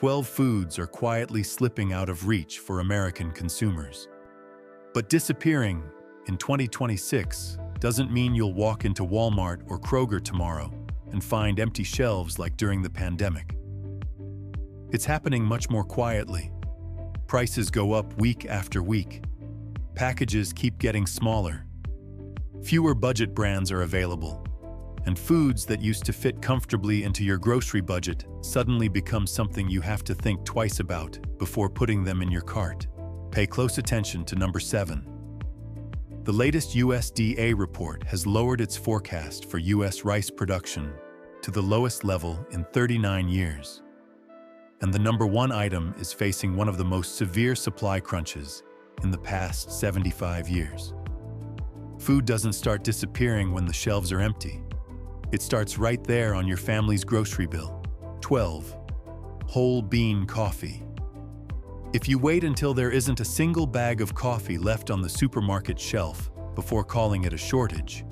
12 foods are quietly slipping out of reach for American consumers. But disappearing in 2026 doesn't mean you'll walk into Walmart or Kroger tomorrow and find empty shelves like during the pandemic. It's happening much more quietly. Prices go up week after week. Packages keep getting smaller. Fewer budget brands are available. And foods that used to fit comfortably into your grocery budget suddenly become something you have to think twice about before putting them in your cart. Pay close attention to number 7. The latest USDA report has lowered its forecast for U.S. rice production to the lowest level in 39 years. And the number 1 item is facing one of the most severe supply crunches in the past 75 years. Food doesn't start disappearing when the shelves are empty. It starts right there on your family's grocery bill. 12. Whole bean coffee. If you wait until there isn't a single bag of coffee left on the supermarket shelf before calling it a shortage,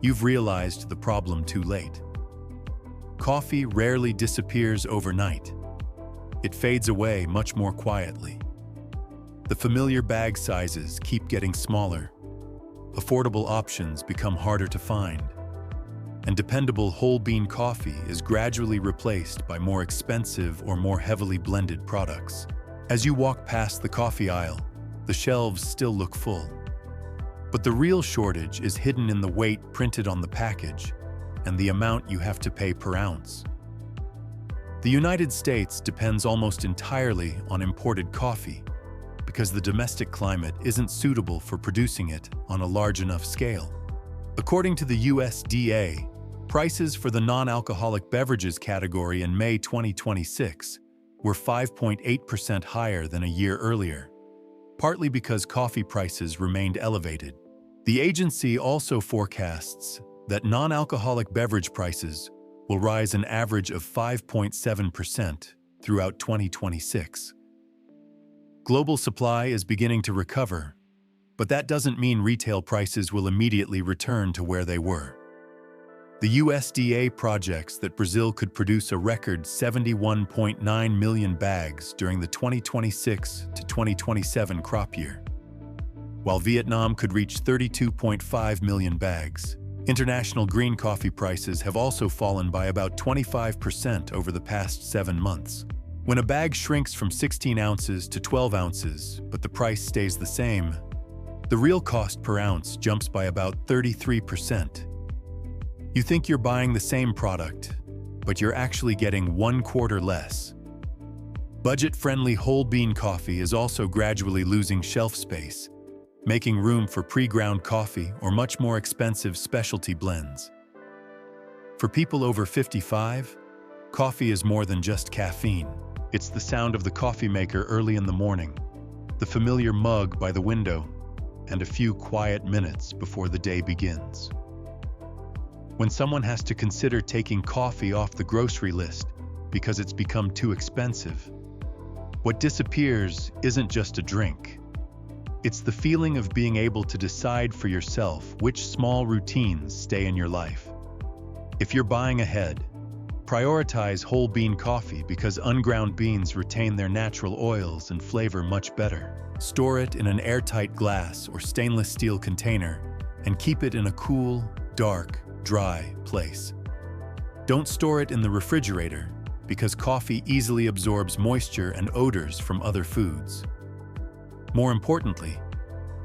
you've realized the problem too late. Coffee rarely disappears overnight. It fades away much more quietly. The familiar bag sizes keep getting smaller. Affordable options become harder to find. And dependable whole bean coffee is gradually replaced by more expensive or more heavily blended products. As you walk past the coffee aisle, the shelves still look full. But the real shortage is hidden in the weight printed on the package and the amount you have to pay per ounce. The United States depends almost entirely on imported coffee because the domestic climate isn't suitable for producing it on a large enough scale. According to the USDA, prices for the non-alcoholic beverages category in May 2026 were 5.8% higher than a year earlier, partly because coffee prices remained elevated. The agency also forecasts that non-alcoholic beverage prices will rise an average of 5.7% throughout 2026. Global supply is beginning to recover, but that doesn't mean retail prices will immediately return to where they were. The USDA projects that Brazil could produce a record 71.9 million bags during the 2026 to 2027 crop year, while Vietnam could reach 32.5 million bags. International green coffee prices have also fallen by about 25% over the past 7 months. When a bag shrinks from 16 ounces to 12 ounces, but the price stays the same, the real cost per ounce jumps by about 33%. You think you're buying the same product, but you're actually getting 1/4 less. Budget-friendly whole bean coffee is also gradually losing shelf space, making room for pre-ground coffee or much more expensive specialty blends. For people over 55, coffee is more than just caffeine. It's the sound of the coffee maker early in the morning, the familiar mug by the window, and a few quiet minutes before the day begins. When someone has to consider taking coffee off the grocery list because it's become too expensive, what disappears isn't just a drink. It's the feeling of being able to decide for yourself which small routines stay in your life. If you're buying ahead, prioritize whole bean coffee because unground beans retain their natural oils and flavor much better. Store it in an airtight glass or stainless steel container and keep it in a cool, dark, dry place. Don't store it in the refrigerator because coffee easily absorbs moisture and odors from other foods. More importantly,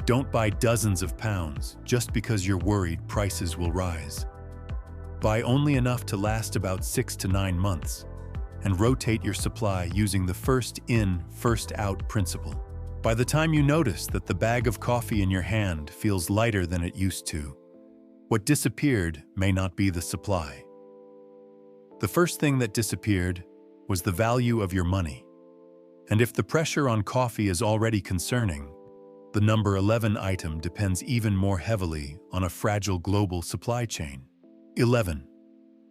don't buy dozens of pounds just because you're worried prices will rise. Buy only enough to last about 6 to 9 months and rotate your supply using the first in, first out principle. By the time you notice that the bag of coffee in your hand feels lighter than it used to, what disappeared may not be the supply. The first thing that disappeared was the value of your money. And if the pressure on coffee is already concerning, the number 11 item depends even more heavily on a fragile global supply chain. 11.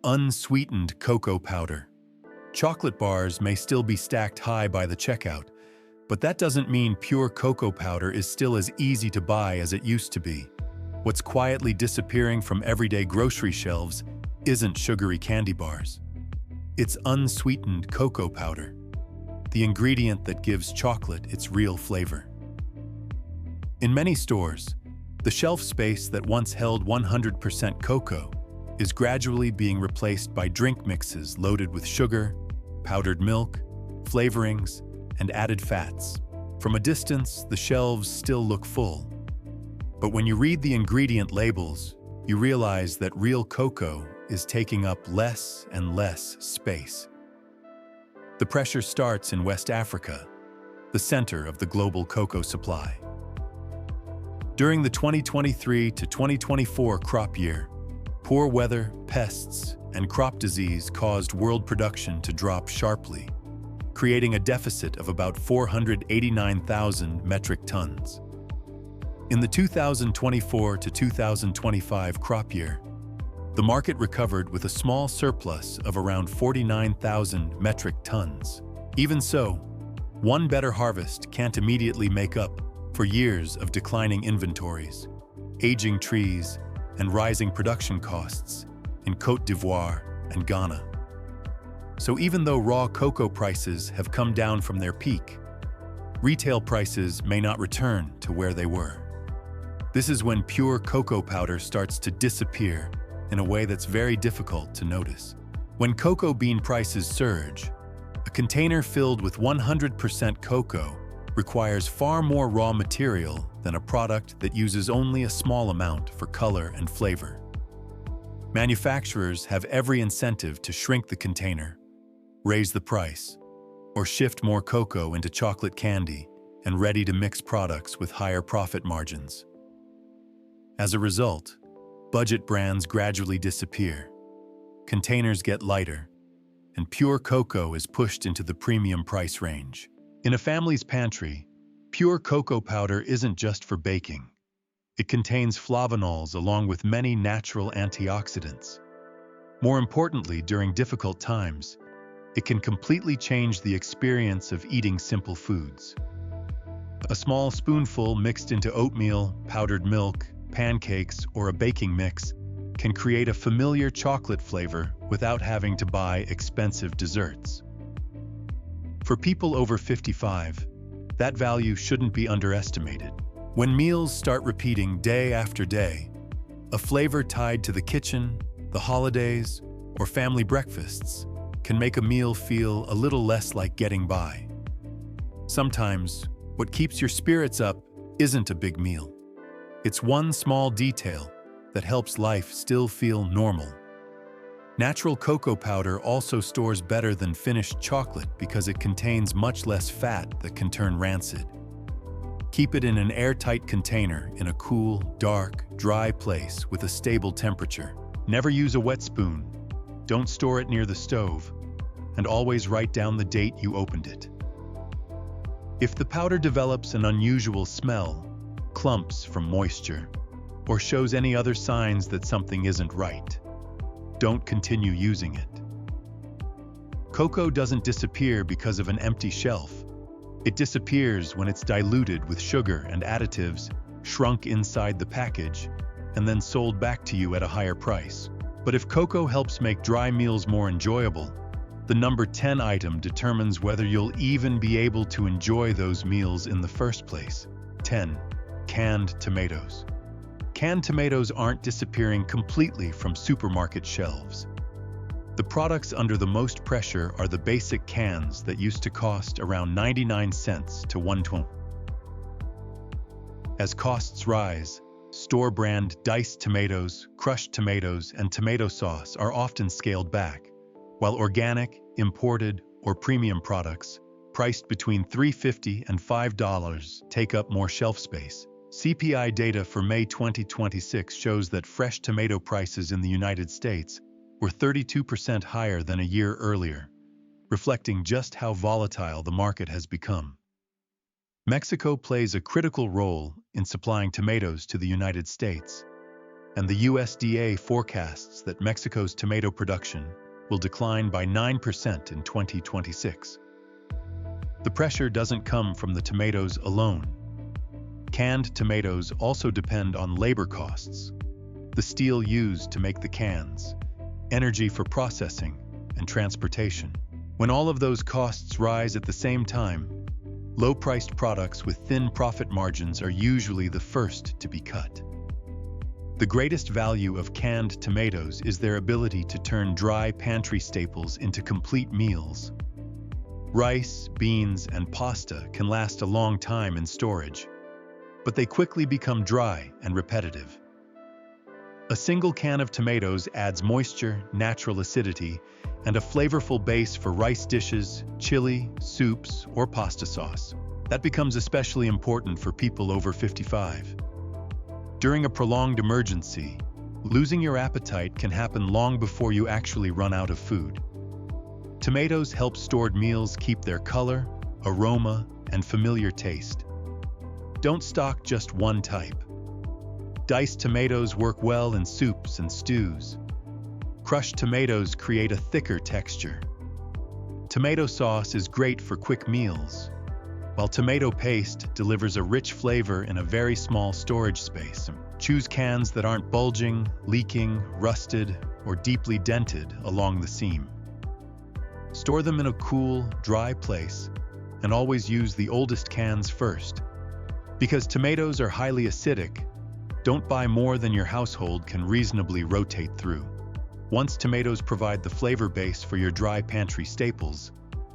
Unsweetened cocoa powder. Chocolate bars may still be stacked high by the checkout, but that doesn't mean pure cocoa powder is still as easy to buy as it used to be. What's quietly disappearing from everyday grocery shelves isn't sugary candy bars. It's unsweetened cocoa powder. the ingredient that gives chocolate its real flavor. In many stores, the shelf space that once held 100% cocoa is gradually being replaced by drink mixes loaded with sugar, powdered milk, flavorings, and added fats. From a distance, the shelves still look full. But when you read the ingredient labels, you realize that real cocoa is taking up less and less space. The pressure starts in West Africa, the center of the global cocoa supply. During the 2023 to 2024 crop year, poor weather, pests, and crop disease caused world production to drop sharply, creating a deficit of about 489,000 metric tons. In the 2024 to 2025 crop year, the market recovered with a small surplus of around 49,000 metric tons. Even so, one better harvest can't immediately make up for years of declining inventories, aging trees, and rising production costs in Côte d'Ivoire and Ghana. So even though raw cocoa prices have come down from their peak, retail prices may not return to where they were. This is when pure cocoa powder starts to disappear in a way that's very difficult to notice. When cocoa bean prices surge, a container filled with 100% cocoa requires far more raw material than a product that uses only a small amount for color and flavor. Manufacturers have every incentive to shrink the container, raise the price, or shift more cocoa into chocolate candy and ready-to-mix products with higher profit margins. As a result, budget brands gradually disappear, containers get lighter, and pure cocoa is pushed into the premium price range. In a family's pantry, pure cocoa powder isn't just for baking. It contains flavonols along with many natural antioxidants. More importantly, during difficult times, it can completely change the experience of eating simple foods. A small spoonful mixed into oatmeal, powdered milk, pancakes, or a baking mix can create a familiar chocolate flavor without having to buy expensive desserts. For people over 55, that value shouldn't be underestimated. When meals start repeating day after day, a flavor tied to the kitchen, the holidays, or family breakfasts can make a meal feel a little less like getting by. Sometimes, what keeps your spirits up isn't a big meal. It's one small detail that helps life still feel normal. Natural cocoa powder also stores better than finished chocolate because it contains much less fat that can turn rancid. Keep it in an airtight container in a cool, dark, dry place with a stable temperature. Never use a wet spoon. Don't store it near the stove, and always write down the date you opened it. If the powder develops an unusual smell, clumps from moisture, or shows any other signs that something isn't right, don't continue using it. Cocoa doesn't disappear because of an empty shelf. It disappears when it's diluted with sugar and additives, shrunk inside the package, and then sold back to you at a higher price. But if cocoa helps make dry meals more enjoyable, the number 10 item determines whether you'll even be able to enjoy those meals in the first place. 10. Canned tomatoes. Canned tomatoes aren't disappearing completely from supermarket shelves. The products under the most pressure are the basic cans that used to cost around 99 cents to 1.20. As costs rise, store-brand diced tomatoes, crushed tomatoes, and tomato sauce are often scaled back, while organic, imported, or premium products, priced between $3.50 and $5, take up more shelf space. CPI data for May 2026 shows that fresh tomato prices in the United States were 32% higher than a year earlier, reflecting just how volatile the market has become. Mexico plays a critical role in supplying tomatoes to the United States, and the USDA forecasts that Mexico's tomato production will decline by 9% in 2026. The pressure doesn't come from the tomatoes alone. Canned tomatoes also depend on labor costs, the steel used to make the cans, energy for processing, and transportation. When all of those costs rise at the same time, low-priced products with thin profit margins are usually the first to be cut. The greatest value of canned tomatoes is their ability to turn dry pantry staples into complete meals. Rice, beans, and pasta can last a long time in storage, but they quickly become dry and repetitive. A single can of tomatoes adds moisture, natural acidity, and a flavorful base for rice dishes, chili, soups, or pasta sauce. That becomes especially important for people over 55. During a prolonged emergency, losing your appetite can happen long before you actually run out of food. Tomatoes help stored meals keep their color, aroma, and familiar taste. Don't stock just one type. Diced tomatoes work well in soups and stews. Crushed tomatoes create a thicker texture. Tomato sauce is great for quick meals, while tomato paste delivers a rich flavor in a very small storage space. Choose cans that aren't bulging, leaking, rusted, or deeply dented along the seam. Store them in a cool, dry place, and always use the oldest cans first. Because tomatoes are highly acidic, don't buy more than your household can reasonably rotate through. Once tomatoes provide the flavor base for your dry pantry staples,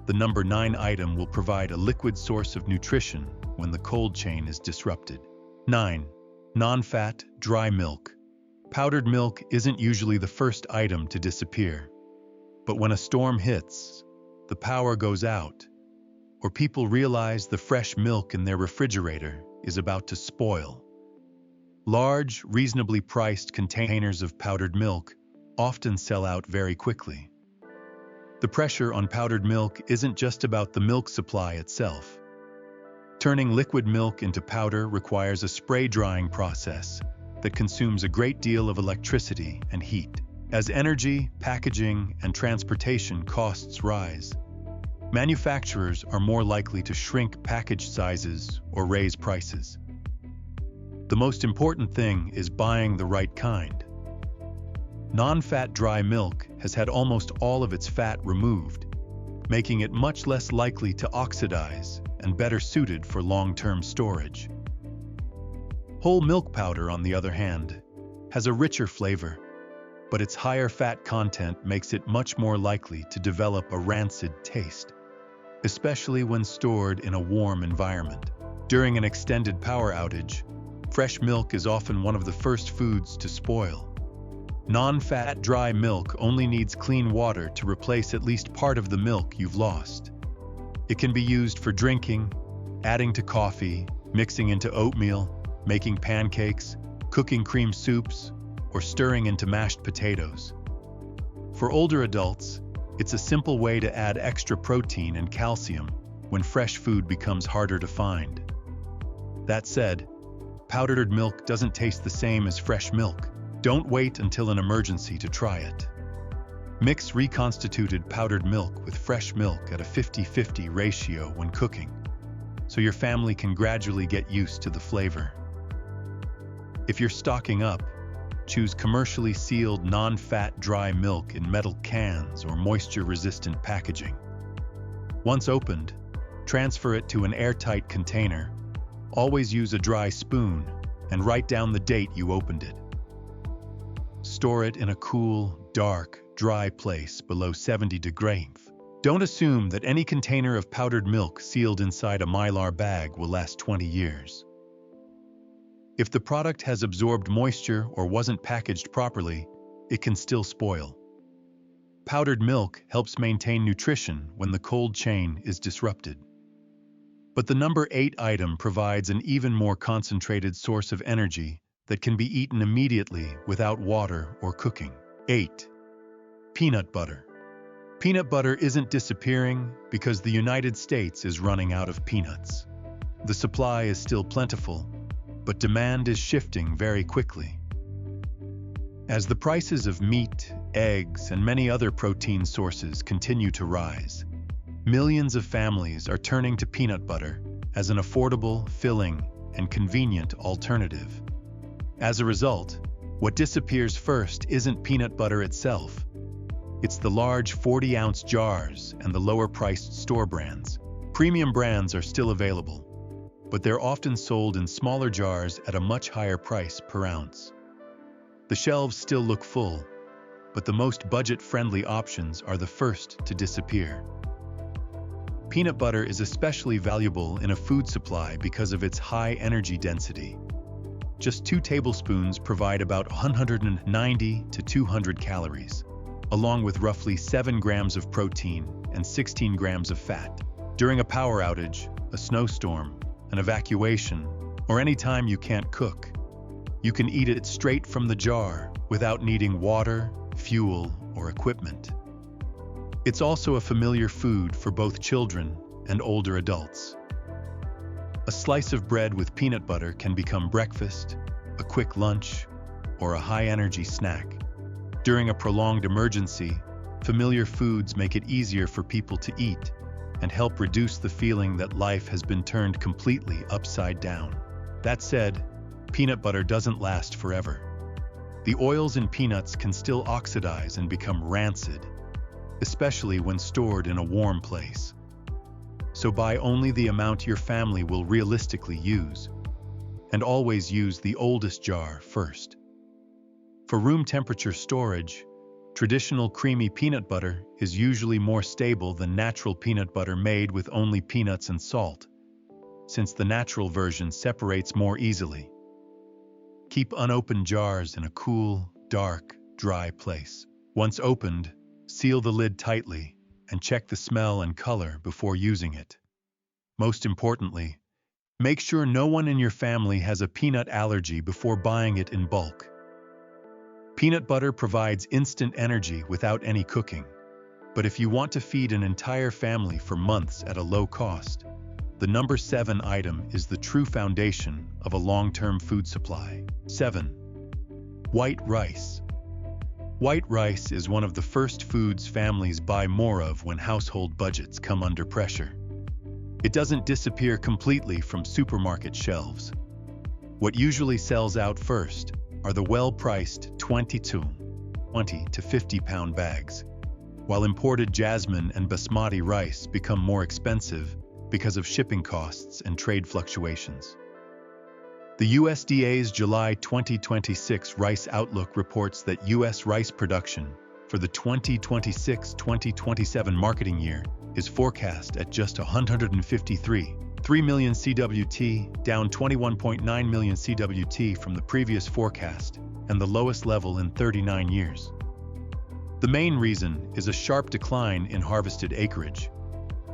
the number 9 item will provide a liquid source of nutrition when the cold chain is disrupted. 9. Non-fat, dry milk. Powdered milk isn't usually the first item to disappear. But when a storm hits, the power goes out, or people realize the fresh milk in their refrigerator is about to spoil. Large, reasonably priced containers of powdered milk often sell out very quickly. The pressure on powdered milk isn't just about the milk supply itself. Turning liquid milk into powder requires a spray drying process that consumes a great deal of electricity and heat. As energy, packaging, and transportation costs rise, manufacturers are more likely to shrink package sizes or raise prices. The most important thing is buying the right kind. Non-fat dry milk has had almost all of its fat removed, making it much less likely to oxidize and better suited for long-term storage. Whole milk powder, on the other hand, has a richer flavor, but its higher fat content makes it much more likely to develop a rancid taste, especially when stored in a warm environment. During an extended power outage, fresh milk is often one of the first foods to spoil. Non-fat dry milk only needs clean water to replace at least part of the milk you've lost. It can be used for drinking, adding to coffee, mixing into oatmeal, making pancakes, cooking cream soups, or stirring into mashed potatoes. For older adults, it's a simple way to add extra protein and calcium when fresh food becomes harder to find. That said, powdered milk doesn't taste the same as fresh milk. Don't wait until an emergency to try it. Mix reconstituted powdered milk with fresh milk at a 50-50 ratio when cooking, so your family can gradually get used to the flavor. If you're stocking up, choose commercially sealed non-fat dry milk in metal cans or moisture-resistant packaging. Once opened, transfer it to an airtight container. Always use a dry spoon and write down the date you opened it. Store it in a cool, dark, dry place below 70 degrees. Don't assume that any container of powdered milk sealed inside a Mylar bag will last 20 years. If the product has absorbed moisture or wasn't packaged properly, it can still spoil. Powdered milk helps maintain nutrition when the cold chain is disrupted. But the number 8 item provides an even more concentrated source of energy that can be eaten immediately without water or cooking. 8. Peanut butter. Peanut butter isn't disappearing because the United States is running out of peanuts. The supply is still plentiful, but demand is shifting very quickly. As the prices of meat, eggs, and many other protein sources continue to rise, millions of families are turning to peanut butter as an affordable, filling, and convenient alternative. As a result, what disappears first isn't peanut butter itself, It's the large 40-ounce jars and the lower-priced store brands. Premium brands are still available, but they're often sold in smaller jars at a much higher price per ounce. The shelves still look full, but the most budget-friendly options are the first to disappear. Peanut butter is especially valuable in a food supply because of its high energy density. Just 2 tablespoons provide about 190 to 200 calories, along with roughly 7 grams of protein and 16 grams of fat. During a power outage, a snowstorm, an evacuation, or any time you can't cook, you can eat it straight from the jar without needing water, fuel, or equipment. It's also a familiar food for both children and older adults. A slice of bread with peanut butter can become breakfast, a quick lunch, or a high-energy snack. During a prolonged emergency, familiar foods make it easier for people to eat and help reduce the feeling that life has been turned completely upside down. That said, peanut butter doesn't last forever. The oils in peanuts can still oxidize and become rancid, especially when stored in a warm place. So buy only the amount your family will realistically use, and always use the oldest jar first. For room temperature storage, traditional creamy peanut butter is usually more stable than natural peanut butter made with only peanuts and salt, since the natural version separates more easily. Keep unopened jars in a cool, dark, dry place. Once opened, seal the lid tightly and check the smell and color before using it. Most importantly, make sure no one in your family has a peanut allergy before buying it in bulk. Peanut butter provides instant energy without any cooking, but if you want to feed an entire family for months at a low cost, the number 7 item is the true foundation of a long-term food supply. 7. White rice. White rice is one of the first foods families buy more of when household budgets come under pressure. It doesn't disappear completely from supermarket shelves. What usually sells out first are the well-priced 20 to 50-pound bags, while imported jasmine and basmati rice become more expensive because of shipping costs and trade fluctuations. The USDA's July 2026 Rice Outlook reports that U.S. rice production for the 2026-2027 marketing year is forecast at just 153.3 million CWT, down 21.9 million CWT from the previous forecast and the lowest level in 39 years. The main reason is a sharp decline in harvested acreage.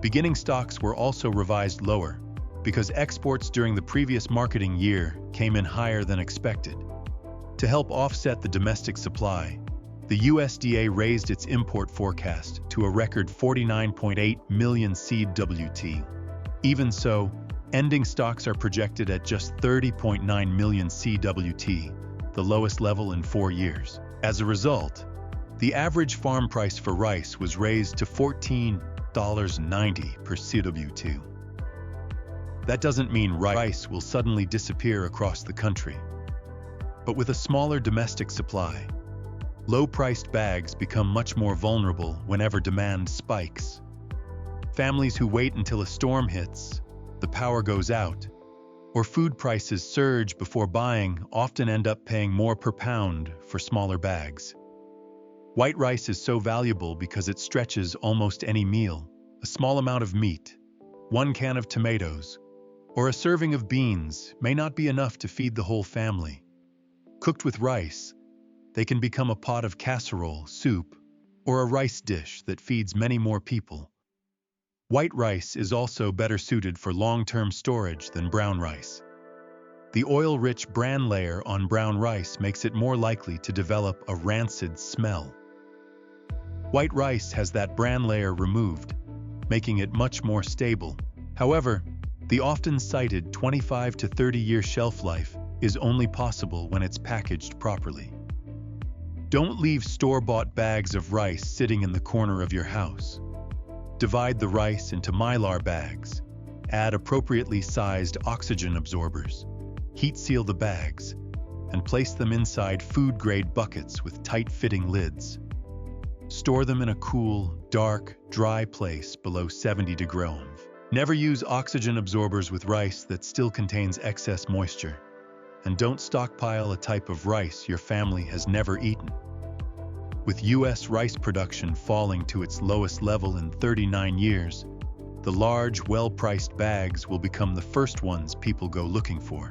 Beginning stocks were also revised lower because exports during the previous marketing year came in higher than expected. To help offset the domestic supply, the USDA raised its import forecast to a record 49.8 million CWT. Even so, ending stocks are projected at just 30.9 million CWT, the lowest level in 4 years. As a result, the average farm price for rice was raised to $14.90 per CWT. That doesn't mean rice will suddenly disappear across the country. But with a smaller domestic supply, low-priced bags become much more vulnerable whenever demand spikes. Families who wait until a storm hits, the power goes out, or food prices surge before buying often end up paying more per pound for smaller bags. White rice is so valuable because it stretches almost any meal. A small amount of meat, 1 can of tomatoes, or a serving of beans may not be enough to feed the whole family. Cooked with rice, they can become a pot of casserole, soup, or a rice dish that feeds many more people. White rice is also better suited for long-term storage than brown rice. The oil-rich bran layer on brown rice makes it more likely to develop a rancid smell. White rice has that bran layer removed, making it much more stable. However, the often cited 25 to 30-year shelf life is only possible when it's packaged properly. Don't leave store-bought bags of rice sitting in the corner of your house. Divide the rice into mylar bags. Add appropriately sized oxygen absorbers. Heat seal the bags and place them inside food-grade buckets with tight-fitting lids. Store them in a cool, dark, dry place below 70 degrees. Never use oxygen absorbers with rice that still contains excess moisture. And don't stockpile a type of rice your family has never eaten. With U.S. rice production falling to its lowest level in 39 years, the large, well-priced bags will become the first ones people go looking for.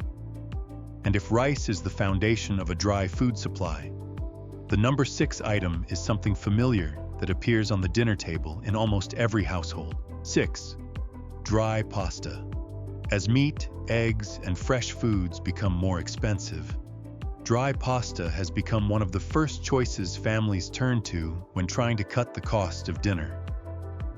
And if rice is the foundation of a dry food supply, the number 6 item is something familiar that appears on the dinner table in almost every household. 6. Dry pasta. As meat, eggs, and fresh foods become more expensive, dry pasta has become one of the first choices families turn to when trying to cut the cost of dinner.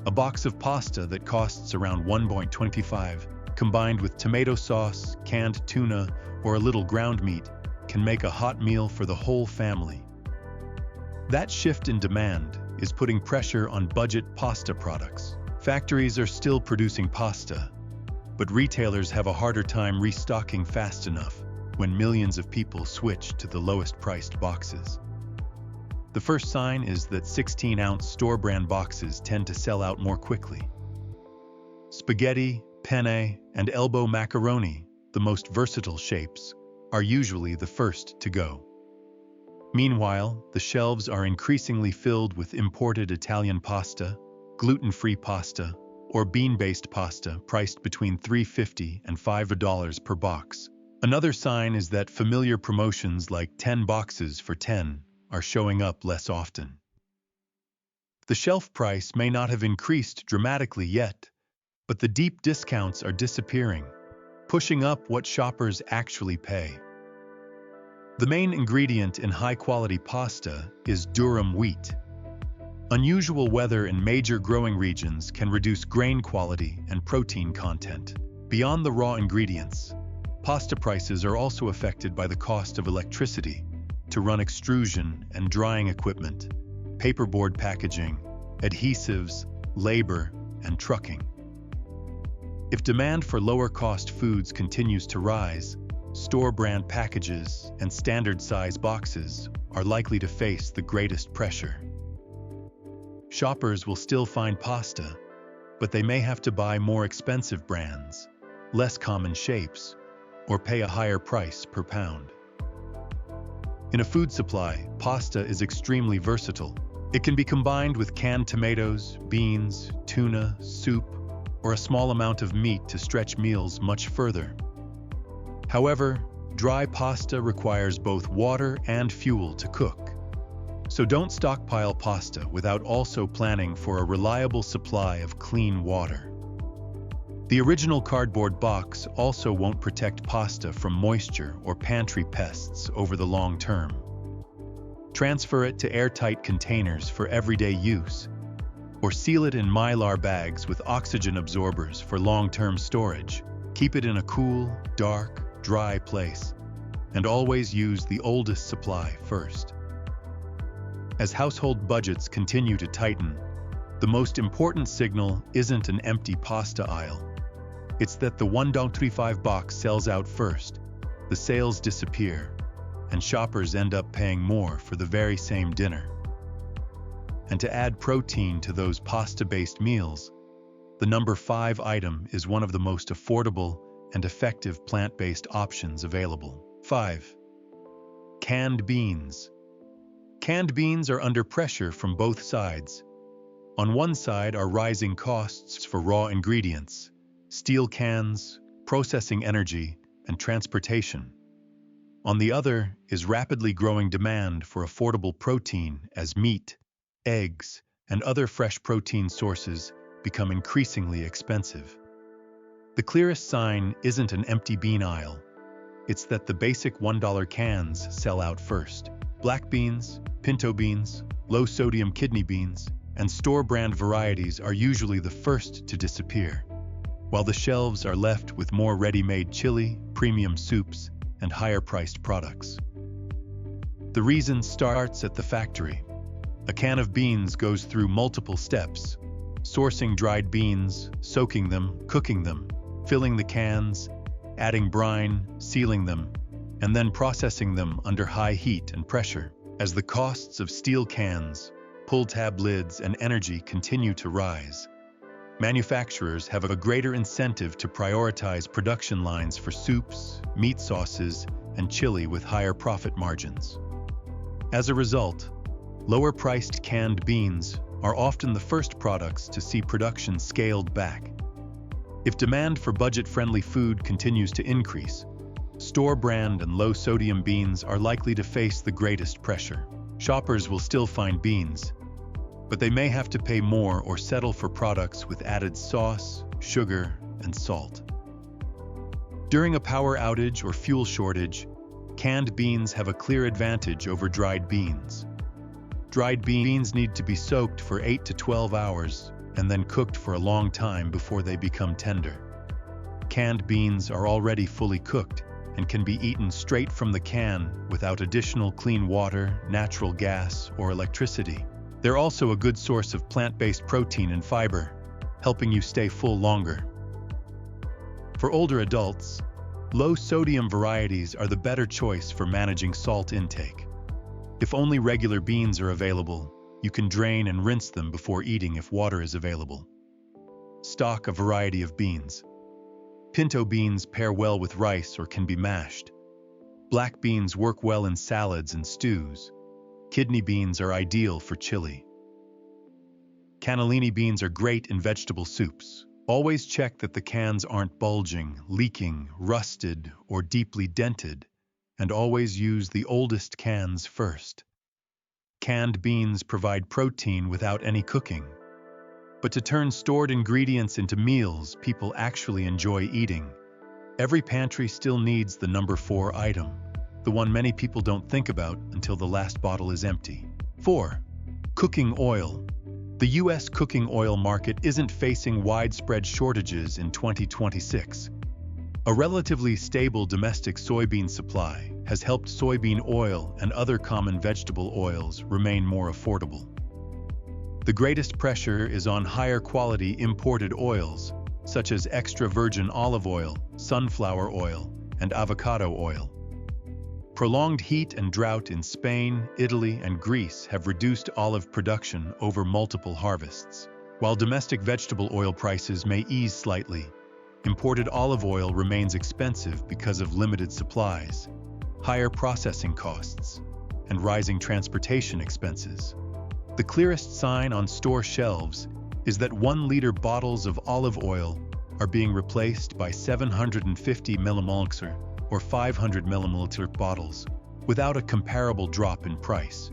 A box of pasta that costs around $1.25, combined with tomato sauce, canned tuna, or a little ground meat, can make a hot meal for the whole family. That shift in demand is putting pressure on budget pasta products. Factories are still producing pasta, but retailers have a harder time restocking fast enough when millions of people switch to the lowest-priced boxes. The first sign is that 16-ounce store-brand boxes tend to sell out more quickly. Spaghetti, penne, and elbow macaroni, the most versatile shapes, are usually the first to go. Meanwhile, the shelves are increasingly filled with imported Italian pasta, gluten-free pasta, or bean-based pasta priced between $3.50 and $5 per box. Another sign is that familiar promotions like 10 boxes for 10 are showing up less often. The shelf price may not have increased dramatically yet, but the deep discounts are disappearing, pushing up what shoppers actually pay. The main ingredient in high-quality pasta is durum wheat. Unusual weather in major growing regions can reduce grain quality and protein content. Beyond the raw ingredients, pasta prices are also affected by the cost of electricity to run extrusion and drying equipment, paperboard packaging, adhesives, labor, and trucking. If demand for lower-cost foods continues to rise, store-brand packages and standard-size boxes are likely to face the greatest pressure. Shoppers will still find pasta, but they may have to buy more expensive brands, less common shapes, or pay a higher price per pound. In a food supply, pasta is extremely versatile. It can be combined with canned tomatoes, beans, tuna, soup, or a small amount of meat to stretch meals much further. However, dry pasta requires both water and fuel to cook. So don't stockpile pasta without also planning for a reliable supply of clean water. The original cardboard box also won't protect pasta from moisture or pantry pests over the long term. Transfer it to airtight containers for everyday use, or seal it in mylar bags with oxygen absorbers for long-term storage. Keep it in a cool, dark, dry place, and always use the oldest supply first. As household budgets continue to tighten, the most important signal isn't an empty pasta aisle. It's that the $1.35 box sells out first, the sales disappear, and shoppers end up paying more for the very same dinner. And to add protein to those pasta-based meals, the number 5 item is one of the most affordable and effective plant-based options available. 5. Canned beans. Canned beans are under pressure from both sides. On one side are rising costs for raw ingredients, steel cans, processing energy, and transportation. On the other is rapidly growing demand for affordable protein as meat, eggs, and other fresh protein sources become increasingly expensive. The clearest sign isn't an empty bean aisle. It's that the basic $1 cans sell out first. Black beans, pinto beans, low-sodium kidney beans, and store-brand varieties are usually the first to disappear, while the shelves are left with more ready-made chili, premium soups, and higher-priced products. The reason starts at the factory. A can of beans goes through multiple steps: sourcing dried beans, soaking them, cooking them, filling the cans, adding brine, sealing them, and then processing them under high heat and pressure. As the costs of steel cans, pull tab lids, and energy continue to rise. Manufacturers have a greater incentive to prioritize production lines for soups, meat sauces, and chili with higher profit margins. As a result, lower-priced canned beans are often the first products to see production scaled back. If demand for budget-friendly food continues to increase, store-brand and low-sodium beans are likely to face the greatest pressure. Shoppers will still find beans, but they may have to pay more or settle for products with added sauce, sugar, and salt. During a power outage or fuel shortage, canned beans have a clear advantage over dried beans. Dried beans need to be soaked for 8 to 12 hours and then cooked for a long time before they become tender. Canned beans are already fully cooked and can be eaten straight from the can without additional clean water, natural gas, or electricity. They're also a good source of plant-based protein and fiber, helping you stay full longer. For older adults, low-sodium varieties are the better choice for managing salt intake. If only regular beans are available, you can drain and rinse them before eating if water is available. Stock a variety of beans. Pinto beans pair well with rice or can be mashed. Black beans work well in salads and stews. Kidney beans are ideal for chili. Cannellini beans are great in vegetable soups. Always check that the cans aren't bulging, leaking, rusted, or deeply dented, and always use the oldest cans first. Canned beans provide protein without any cooking. But to turn stored ingredients into meals people actually enjoy eating, every pantry still needs the number 4 item, the one many people don't think about until the last bottle is empty. 4. Cooking oil. The U.S. cooking oil market isn't facing widespread shortages in 2026. A relatively stable domestic soybean supply has helped soybean oil and other common vegetable oils remain more affordable. The greatest pressure is on higher quality imported oils, such as extra virgin olive oil, sunflower oil, and avocado oil. Prolonged heat and drought in Spain, Italy, and Greece have reduced olive production over multiple harvests. While domestic vegetable oil prices may ease slightly, imported olive oil remains expensive because of limited supplies, higher processing costs, and rising transportation expenses. The clearest sign on store shelves is that 1-liter bottles of olive oil are being replaced by 750 milliliter or 500 milliliter bottles, without a comparable drop in price.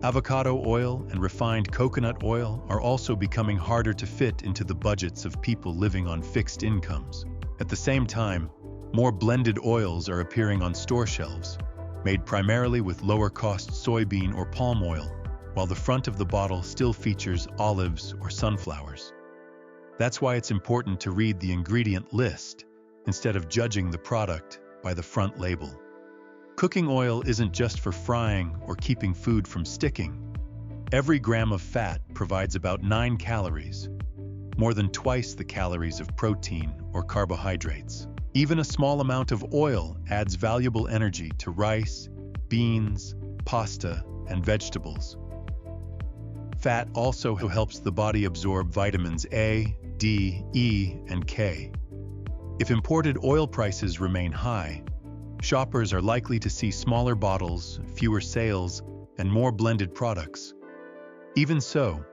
Avocado oil and refined coconut oil are also becoming harder to fit into the budgets of people living on fixed incomes. At the same time, more blended oils are appearing on store shelves, made primarily with lower-cost soybean or palm oil, while the front of the bottle still features olives or sunflowers. That's why it's important to read the ingredient list instead of judging the product by the front label. Cooking oil isn't just for frying or keeping food from sticking. Every gram of fat provides about 9 calories, more than twice the calories of protein or carbohydrates. Even a small amount of oil adds valuable energy to rice, beans, pasta, and vegetables. Fat also helps the body absorb vitamins A, D, E, and K. If imported oil prices remain high, shoppers are likely to see smaller bottles, fewer sales, and more blended products. Even so,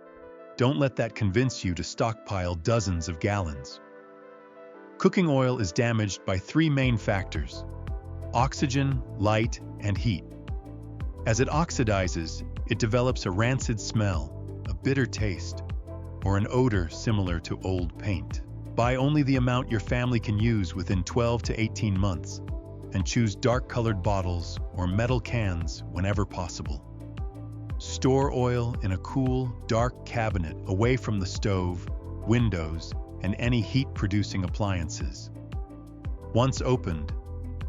don't let that convince you to stockpile dozens of gallons. Cooking oil is damaged by 3 main factors: oxygen, light, and heat. As it oxidizes, it develops a rancid smell, a bitter taste, or an odor similar to old paint. Buy only the amount your family can use within 12 to 18 months, and choose dark-colored bottles or metal cans whenever possible. Store oil in a cool, dark cabinet away from the stove, windows, and any heat-producing appliances. Once opened,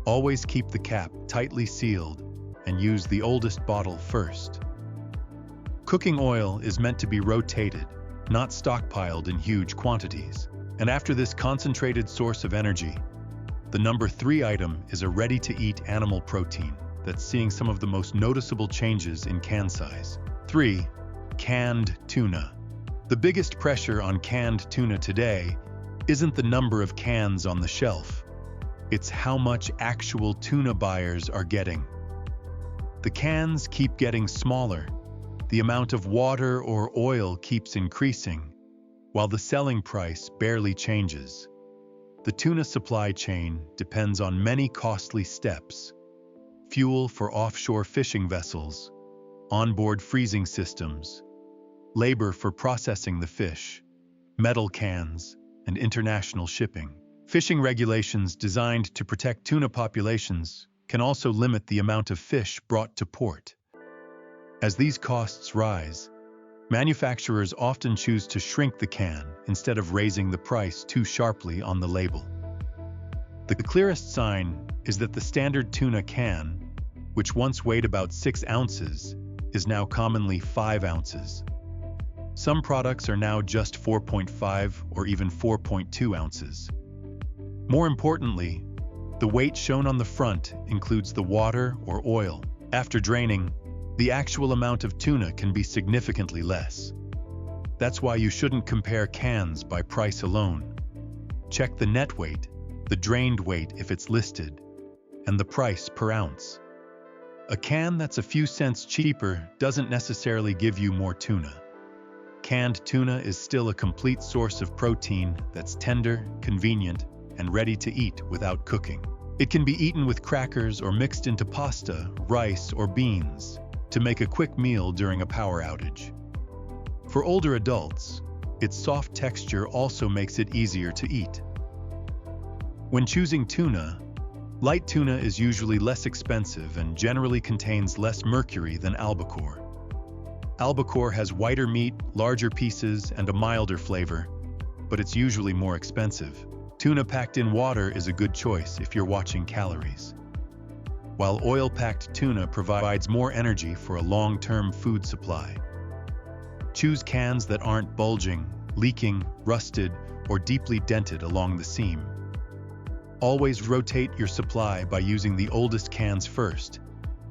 always keep the cap tightly sealed and use the oldest bottle first. Cooking oil is meant to be rotated, not stockpiled in huge quantities. And after this concentrated source of energy, the number 3 item is a ready-to-eat animal protein that's seeing some of the most noticeable changes in can size. 3. Canned tuna. The biggest pressure on canned tuna today isn't the number of cans on the shelf. It's how much actual tuna buyers are getting. The cans keep getting smaller. The amount of water or oil keeps increasing, while the selling price barely changes. The tuna supply chain depends on many costly steps: fuel for offshore fishing vessels, onboard freezing systems, labor for processing the fish, metal cans, and international shipping. Fishing regulations designed to protect tuna populations can also limit the amount of fish brought to port. As these costs rise, manufacturers often choose to shrink the can instead of raising the price too sharply on the label. The clearest sign is that the standard tuna can, which once weighed about 6 ounces, is now commonly 5 ounces. Some products are now just 4.5 or even 4.2 ounces. More importantly, the weight shown on the front includes the water or oil. After draining, the actual amount of tuna can be significantly less. That's why you shouldn't compare cans by price alone. Check the net weight, the drained weight if it's listed, and the price per ounce. A can that's a few cents cheaper doesn't necessarily give you more tuna. Canned tuna is still a complete source of protein that's tender, convenient, and ready to eat without cooking. It can be eaten with crackers or mixed into pasta, rice, or beans to make a quick meal during a power outage. For older adults, its soft texture also makes it easier to eat. When choosing tuna, light tuna is usually less expensive and generally contains less mercury than albacore. Albacore has whiter meat, larger pieces, and a milder flavor, but it's usually more expensive. Tuna packed in water is a good choice if you're watching calories, while oil-packed tuna provides more energy for a long-term food supply. Choose cans that aren't bulging, leaking, rusted, or deeply dented along the seam. Always rotate your supply by using the oldest cans first,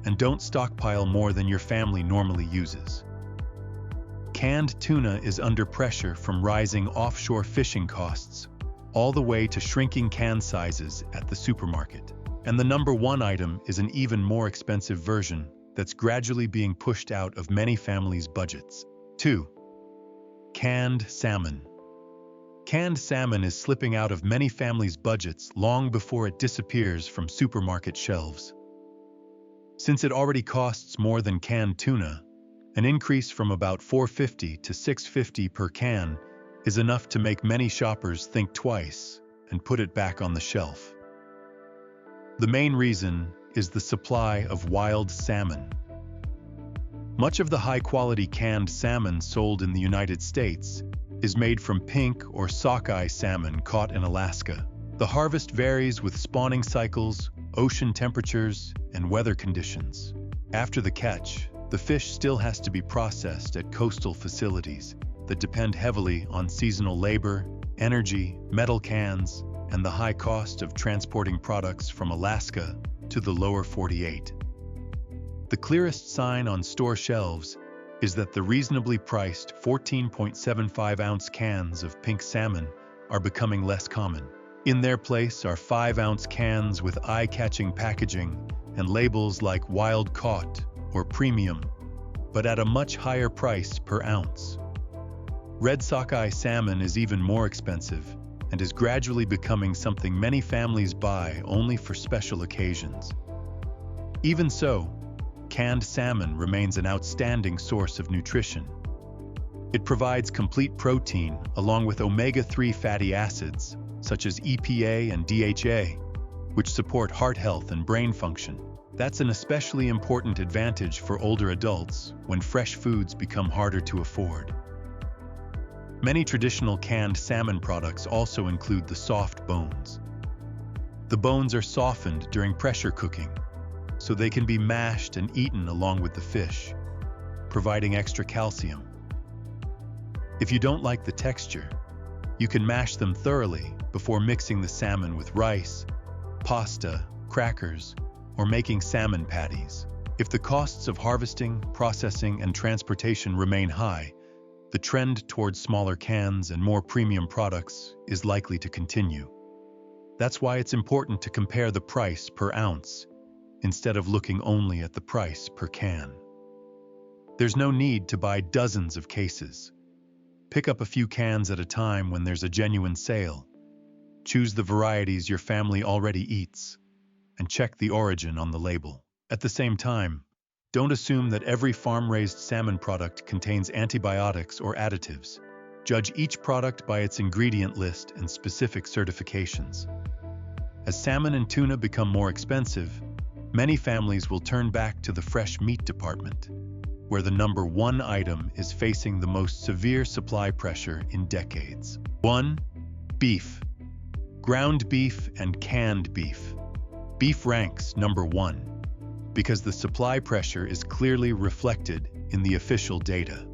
and don't stockpile more than your family normally uses. Canned tuna is under pressure from rising offshore fishing costs, all the way to shrinking can sizes at the supermarket. And the number one item is an even more expensive version that's gradually being pushed out of many families' budgets. 2. Canned salmon. Canned salmon is slipping out of many families' budgets long before it disappears from supermarket shelves. Since it already costs more than canned tuna, an increase from about $4.50 to $6.50 per can is enough to make many shoppers think twice and put it back on the shelf. The main reason is the supply of wild salmon. Much of the high-quality canned salmon sold in the United States is made from pink or sockeye salmon caught in Alaska. The harvest varies with spawning cycles, ocean temperatures, and weather conditions. After the catch, the fish still has to be processed at coastal facilities that depend heavily on seasonal labor, energy, metal cans, and the high cost of transporting products from Alaska to the lower 48. The clearest sign on store shelves is that the reasonably priced 14.75-ounce cans of pink salmon are becoming less common. In their place are 5-ounce cans with eye-catching packaging and labels like wild caught or premium, but at a much higher price per ounce. Red sockeye salmon is even more expensive and is gradually becoming something many families buy only for special occasions. Even so, canned salmon remains an outstanding source of nutrition. It provides complete protein along with omega-3 fatty acids, such as EPA and DHA, which support heart health and brain function. That's an especially important advantage for older adults when fresh foods become harder to afford. Many traditional canned salmon products also include the soft bones. The bones are softened during pressure cooking, so they can be mashed and eaten along with the fish, providing extra calcium. If you don't like the texture, you can mash them thoroughly before mixing the salmon with rice, pasta, crackers, or making salmon patties. If the costs of harvesting, processing, and transportation remain high, the trend towards smaller cans and more premium products is likely to continue. That's why it's important to compare the price per ounce instead of looking only at the price per can. There's no need to buy dozens of cases. Pick up a few cans at a time when there's a genuine sale. Choose the varieties your family already eats, and check the origin on the label. At the same time, don't assume that every farm-raised salmon product contains antibiotics or additives. Judge each product by its ingredient list and specific certifications. As salmon and tuna become more expensive, many families will turn back to the fresh meat department, where the number one item is facing the most severe supply pressure in decades. 1. Beef. Ground beef and canned beef. Beef ranks number 1 because the supply pressure is clearly reflected in the official data.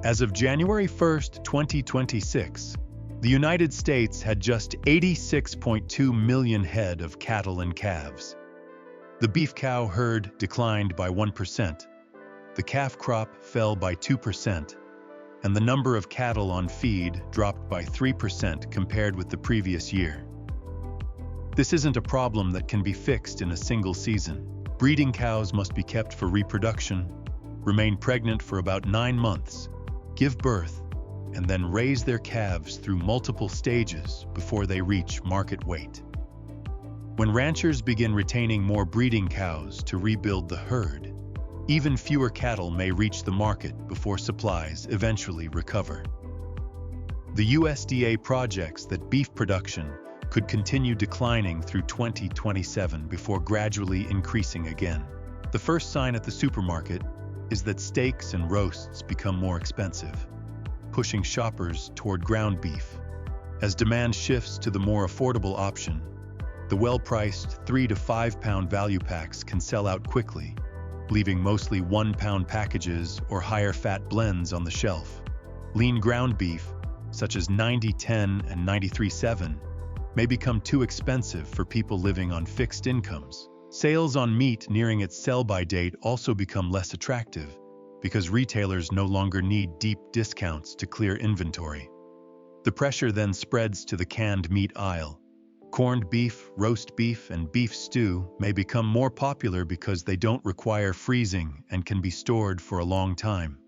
As of January 1, 2026, the United States had just 86.2 million head of cattle and calves. The beef cow herd declined by 1%, the calf crop fell by 2%, and the number of cattle on feed dropped by 3% compared with the previous year. This isn't a problem that can be fixed in a single season. Breeding cows must be kept for reproduction, remain pregnant for about 9 months, give birth, and then raise their calves through multiple stages before they reach market weight. When ranchers begin retaining more breeding cows to rebuild the herd, even fewer cattle may reach the market before supplies eventually recover. The USDA projects that beef production could continue declining through 2027 before gradually increasing again. The first sign at the supermarket is that steaks and roasts become more expensive, pushing shoppers toward ground beef. As demand shifts to the more affordable option, the well-priced 3 to 5 pound value packs can sell out quickly, leaving mostly 1 pound packages or higher fat blends on the shelf. Lean ground beef, such as 90-10 and 93-7, may become too expensive for people living on fixed incomes. Sales on meat nearing its sell-by date also become less attractive because retailers no longer need deep discounts to clear inventory. The pressure then spreads to the canned meat aisle. Corned beef, roast beef, and beef stew may become more popular because they don't require freezing and can be stored for a long time.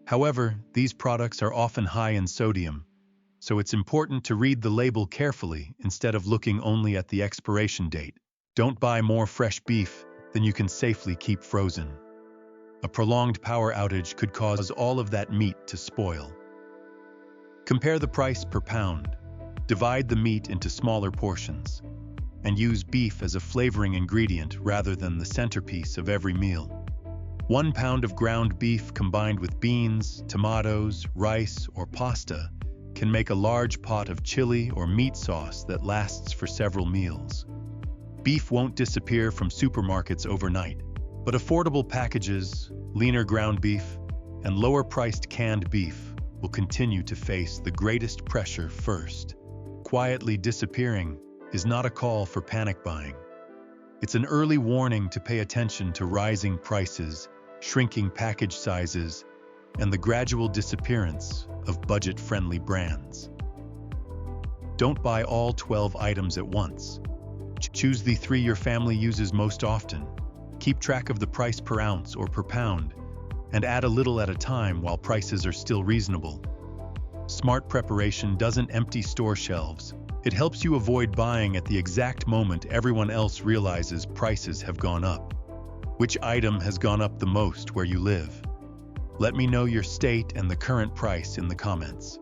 However, these products are often high in sodium, so it's important to read the label carefully instead of looking only at the expiration date. Don't buy more fresh beef than you can safely keep frozen. A prolonged power outage could cause all of that meat to spoil. Compare the price per pound, divide the meat into smaller portions, and use beef as a flavoring ingredient rather than the centerpiece of every meal. 1 pound of ground beef combined with beans, tomatoes, rice, or pasta can make a large pot of chili or meat sauce that lasts for several meals. Beef won't disappear from supermarkets overnight, but affordable packages, leaner ground beef, and lower-priced canned beef will continue to face the greatest pressure first. Quietly disappearing is not a call for panic buying. It's an early warning to pay attention to rising prices, shrinking package sizes, and the gradual disappearance of budget-friendly brands. Don't buy all 12 items at once. Choose the 3 your family uses most often. Keep track of the price per ounce or per pound, and add a little at a time while prices are still reasonable. Smart preparation doesn't empty store shelves. It helps you avoid buying at the exact moment everyone else realizes prices have gone up. Which item has gone up the most where you live? Let me know your state and the current price in the comments.